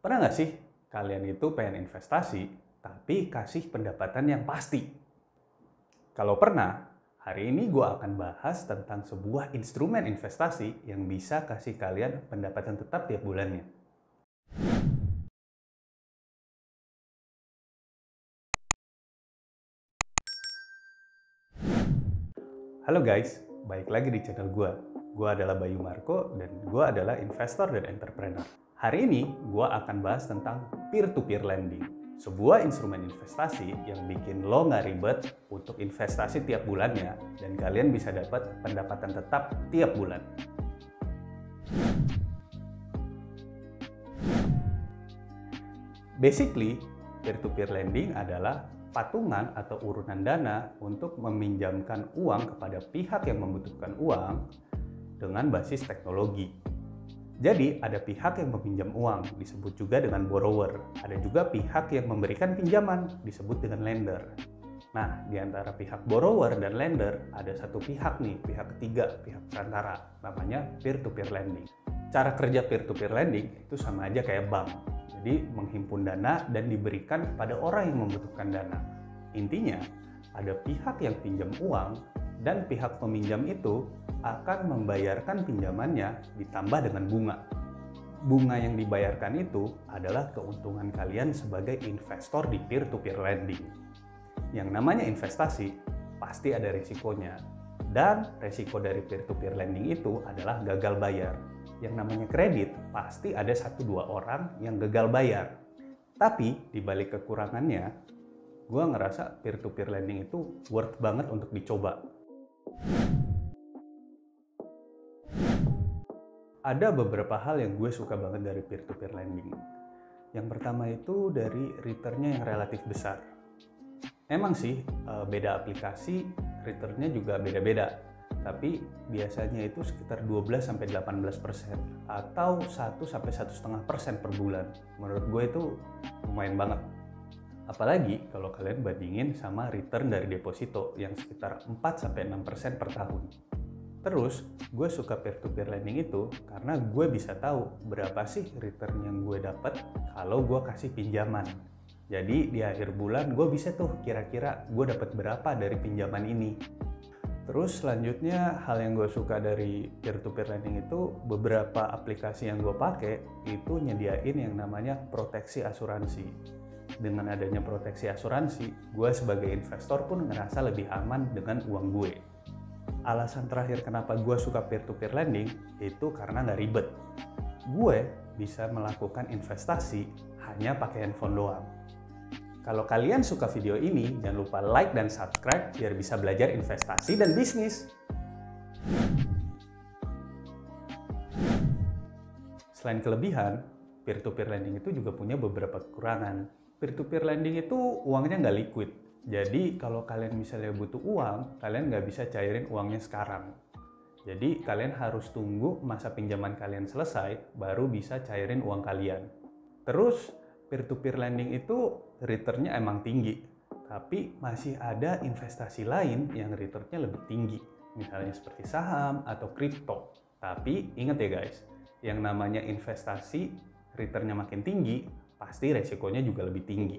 Pernah nggak sih kalian itu pengen investasi, tapi kasih pendapatan yang pasti? Kalau pernah, hari ini gue akan bahas tentang sebuah instrumen investasi yang bisa kasih kalian pendapatan tetap tiap bulannya. Halo guys, balik lagi di channel gue. Gue adalah Bayu Marco dan gue adalah investor dan entrepreneur. Hari ini gue akan bahas tentang peer-to-peer lending. Sebuah instrumen investasi yang bikin lo nggak ribet untuk investasi tiap bulannya dan kalian bisa dapat pendapatan tetap tiap bulan. Basically, peer-to-peer lending adalah patungan atau urunan dana untuk meminjamkan uang kepada pihak yang membutuhkan uang dengan basis teknologi. Jadi, ada pihak yang meminjam uang, disebut juga dengan borrower. Ada juga pihak yang memberikan pinjaman, disebut dengan lender. Nah, di antara pihak borrower dan lender, ada satu pihak nih, pihak ketiga, pihak perantara, namanya peer-to-peer lending. Cara kerja peer-to-peer lending itu sama aja kayak bank. Jadi, menghimpun dana dan diberikan kepada orang yang membutuhkan dana. Intinya, ada pihak yang pinjam uang, dan pihak peminjam itu akan membayarkan pinjamannya ditambah dengan bunga. Bunga yang dibayarkan itu adalah keuntungan kalian sebagai investor di peer-to-peer lending. Yang namanya investasi pasti ada risikonya, dan risiko dari peer-to-peer lending itu adalah gagal bayar. Yang namanya kredit pasti ada 1-2 orang yang gagal bayar. Tapi di balik kekurangannya, gue ngerasa peer-to-peer lending itu worth banget untuk dicoba. Ada beberapa hal yang gue suka banget dari peer-to-peer lending. Yang pertama itu dari returnnya yang relatif besar. Emang sih beda aplikasi returnnya juga beda-beda, tapi biasanya itu sekitar 12-18% atau 1-1,5% per bulan. Menurut gue itu lumayan banget. Apalagi kalau kalian bandingin sama return dari deposito yang sekitar 4-6% per tahun. Terus, gue suka peer-to-peer lending itu karena gue bisa tahu berapa sih return yang gue dapat kalau gue kasih pinjaman. Jadi di akhir bulan gue bisa tuh kira-kira gue dapat berapa dari pinjaman ini. Terus selanjutnya hal yang gue suka dari peer-to-peer lending itu beberapa aplikasi yang gue pakai itu nyediain yang namanya proteksi asuransi. Dengan adanya proteksi asuransi, gue sebagai investor pun ngerasa lebih aman dengan uang gue. Alasan terakhir kenapa gue suka peer-to-peer lending itu karena nggak ribet. Gue bisa melakukan investasi hanya pakai handphone doang. Kalau kalian suka video ini, jangan lupa like dan subscribe biar bisa belajar investasi dan bisnis. Selain kelebihan, peer-to-peer lending itu juga punya beberapa kekurangan. Peer-to-peer lending itu uangnya nggak liquid. Jadi kalau kalian misalnya butuh uang, kalian nggak bisa cairin uangnya sekarang. Jadi kalian harus tunggu masa pinjaman kalian selesai, baru bisa cairin uang kalian. Terus peer-to-peer lending itu returnnya emang tinggi, tapi masih ada investasi lain yang returnnya lebih tinggi. Misalnya seperti saham atau kripto. Tapi ingat ya guys, yang namanya investasi returnnya makin tinggi, pasti resikonya juga lebih tinggi.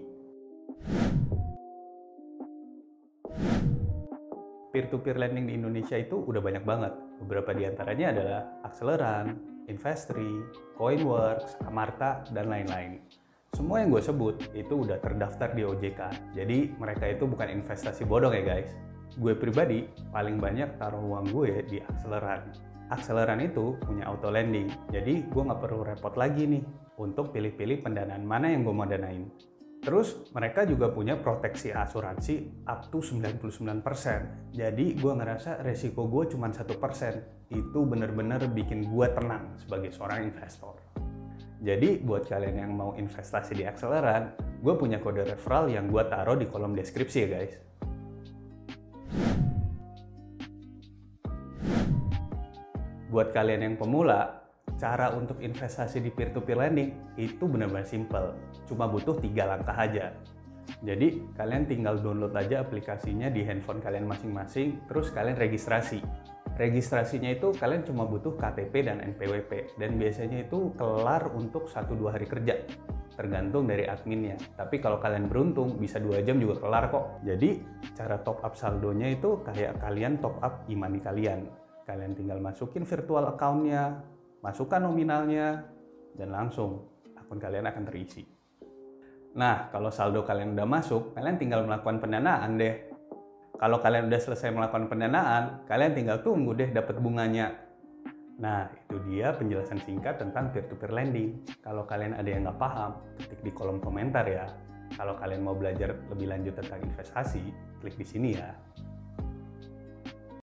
Peer-to-peer lending di Indonesia itu udah banyak banget. Beberapa di antaranya adalah Akseleran, Investri, Coinworks, Amarta, dan lain-lain. Semua yang gue sebut itu udah terdaftar di OJK. Jadi mereka itu bukan investasi bodong ya guys. Gue pribadi paling banyak taruh uang gue di Akseleran. Akseleran itu punya auto lending. Jadi gue nggak perlu repot lagi nih untuk pilih-pilih pendanaan mana yang gue mau danain. Terus mereka juga punya proteksi asuransi up to 99%. Jadi gue ngerasa resiko gue cuma 1%. Itu bener-bener bikin gue tenang sebagai seorang investor. Jadi buat kalian yang mau investasi di Akseleran, gue punya kode referral yang gue taruh di kolom deskripsi ya guys. Buat kalian yang pemula, cara untuk investasi di peer-to-peer lending itu benar-benar simple, cuma butuh 3 langkah aja. Jadi kalian tinggal download aja aplikasinya di handphone kalian masing-masing, terus kalian registrasi. Registrasinya itu kalian cuma butuh KTP dan NPWP, dan biasanya itu kelar untuk 1-2 hari kerja. tergantung dari adminnya. Tapi kalau kalian beruntung, bisa 2 jam juga kelar kok. Jadi, cara top up saldonya itu kayak kalian top up e-money kalian. Kalian tinggal masukin virtual account-nya, masukkan nominalnya, dan langsung akun kalian akan terisi. Nah, kalau saldo kalian udah masuk, kalian tinggal melakukan pendanaan deh. Kalau kalian udah selesai melakukan pendanaan, kalian tinggal tunggu deh dapat bunganya. Nah, itu dia penjelasan singkat tentang peer-to-peer lending. Kalau kalian ada yang nggak paham, ketik di kolom komentar ya. Kalau kalian mau belajar lebih lanjut tentang investasi, klik di sini ya.